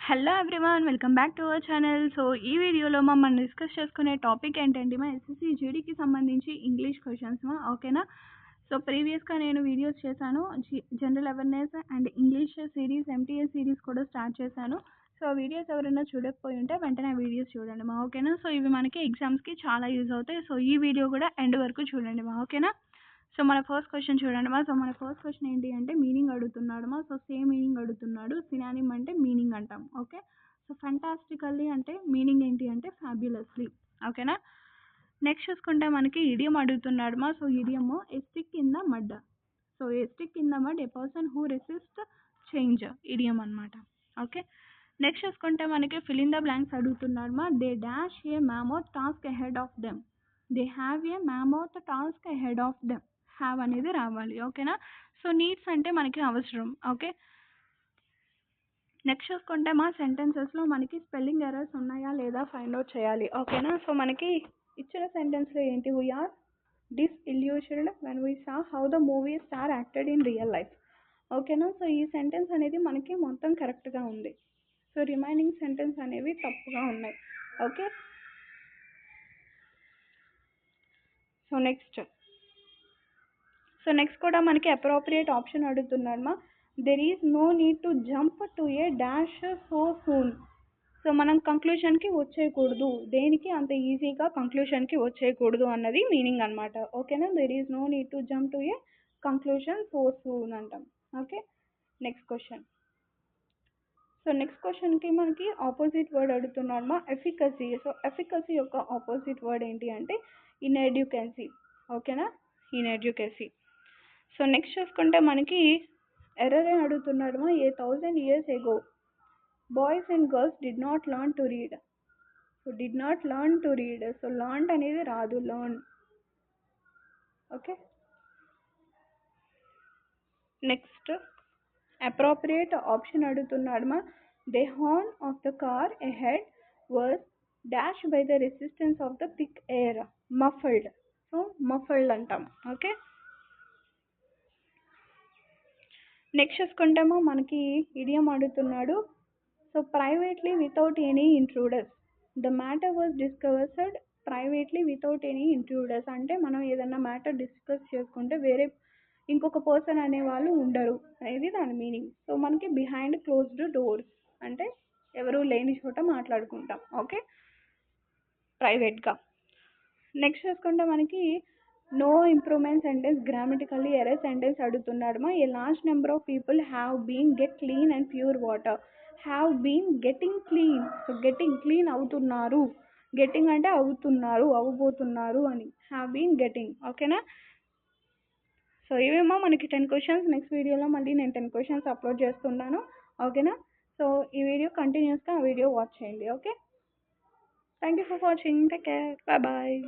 Hello everyone, welcome back to our channel. So ఈ వీడియోలో మనం డిస్కస్ చేసుకునే టాపిక్ ఏంటంటే మా ఎస్ఎస్సి జీడీకి సంబంధించి ఇంగ్లీష్ క్వశ్చన్స్ ఓకేనా. సో ప్రీవియస్గా నేను వీడియోస్ చేశాను, general awareness and English series MTS series కూడా స్టార్ట్ చేశాను. సో వీడియోస్ ఎవరైనా చూడకపోయి ఉంటే వెంటనే వీడియోస్ చూడండి మా ఓకేనా. సో ఇవి మనకి ఎగ్జామ్స్కి చాలా యూజ్ అవుతాయి. సో ఈ వీడియో కూడా ఎండ్ వరకు చూడండి మా ఓకేనా. సో మన ఫస్ట్ క్వశ్చన్ చూడండి మా. సో మన ఫస్ట్ క్వశ్చన్ ఏంటి అంటే మీనింగ్ అడుగుతున్నాడు మా. సో సేమ్ మీనింగ్ అడుగుతున్నాడు. సినానిమ్ అంటే మీనింగ్ అంటాం ఓకే. సో ఫంటాస్టికల్లీ అంటే మీనింగ్ ఏంటి అంటే ఫ్యాబ్యులస్లీ ఓకేనా. నెక్స్ట్ చూసుకుంటే మనకి ఇడియం అడుగుతున్నాడు మా. So idiom A stick in the mud. So A stick in the mud A person who resist change idiom అనమాట ఓకే. నెక్స్ట్ చూసుకుంటే మనకి ఫిల్ ఇన్ ద బ్లాంక్స్ అడుగుతున్నాడు మా. They dash A mammoth task ahead of them. They have a mammoth task ahead of them. Have అనేది రావాలి ఓకేనా. So needs అంటే మనకి అవసరం ఓకే. నెక్స్ట్ చూసుకుంటే మా సెంటెన్సెస్లో మనకి స్పెల్లింగ్ ఎర్రర్స్ ఉన్నాయా లేదా ఫైండ్ అవుట్ చేయాలి ఓకేనా. సో మనకి ఇచ్చిన సెంటెన్స్లో ఏంటి, we are disillusioned when we saw how the movie star acted in real life ఓకేనా. సో ఈ సెంటెన్స్ అనేది మనకి మొత్తం కరెక్ట్గా ఉంది. సో రిమైనింగ్ సెంటెన్స్ అనేవి తప్పుగా ఉన్నాయి ఓకే. సో నెక్స్ట్ కూడా మనకి అప్రోప్రియేట్ ఆప్షన్ అడుగుతున్నాడు మా. There is no need to jump to a dash so soon. So మనం కంక్లూషన్కి వచ్చేయకూడదు, దేనికి అంత ఈజీగా కంక్లూషన్కి వచ్చేయకూడదు అన్నది మీనింగ్ అనమాట ఓకేనా. There is no need to jump to a conclusion so soon అంటాం okay. Next question. So next క్వశ్చన్కి మనకి ఆపోజిట్ వర్డ్ అడుగుతున్నాడు మా. ఎఫికసీ. సో ఎఫికసీ యొక్క ఆపోజిట్ వర్డ్ ఏంటి అంటే ఇన్ఎడ్యుకెన్సీ ఓకేనా, ఇన్ఎడ్యుకెన్సీ. సో నెక్స్ట్ చూసుకుంటే మనకి ఎర్రర్ అని అడుగుతున్నాడు మా. A 1000 years ago boys and girls did not learn to read. So did not learn to read. So learn అనేది రాదు, learn okay. Next appropriate option అడుగుతున్నాడు మా. The horn of the car ahead was dash by the resistance of the thick air. Muffled. So muffled అంటాం okay. Next చూసుకుంటామో మనకి idiom అడుగుతున్నాడు. So privately without any intruders. The matter was discovered privately without any intruders అంటే మనం ఏదన్నా matter discuss చేసుకుంటే వేరే ఇంకొక పర్సన్ అనేవాళ్ళు ఉండరు అనేది దాని మీనింగ్. సో మనకి బిహైండ్ క్లోజ్డ్ డోర్స్ అంటే ఎవరు లేని చోట మాట్లాడుకుంటాం ఓకే, ప్రైవేట్గా. నెక్స్ట్ చూసుకుంటే మనకి no improvement sentence grammatically error sentence అడుగుతున్నాడు మా. A large number of people have been get clean and pure water. Have been getting clean. So getting clean అవుతున్నారు, గెటింగ్ అంటే అవుతున్నారు, అవ్వబోతున్నారు అని, హ్యావ్ బీన్ గెటింగ్ ఓకేనా. సో ఇవేమో మనకి 10 క్వశ్చన్స్. నెక్స్ట్ వీడియోలో మళ్ళీ నేను 10 క్వశ్చన్స్ అప్లోడ్ చేస్తున్నాను ఓకేనా. సో ఈ వీడియో కంటిన్యూస్గా ఆ వీడియో వాచ్ చేయండి okay. Thank you for watching. Take care. Bye bye.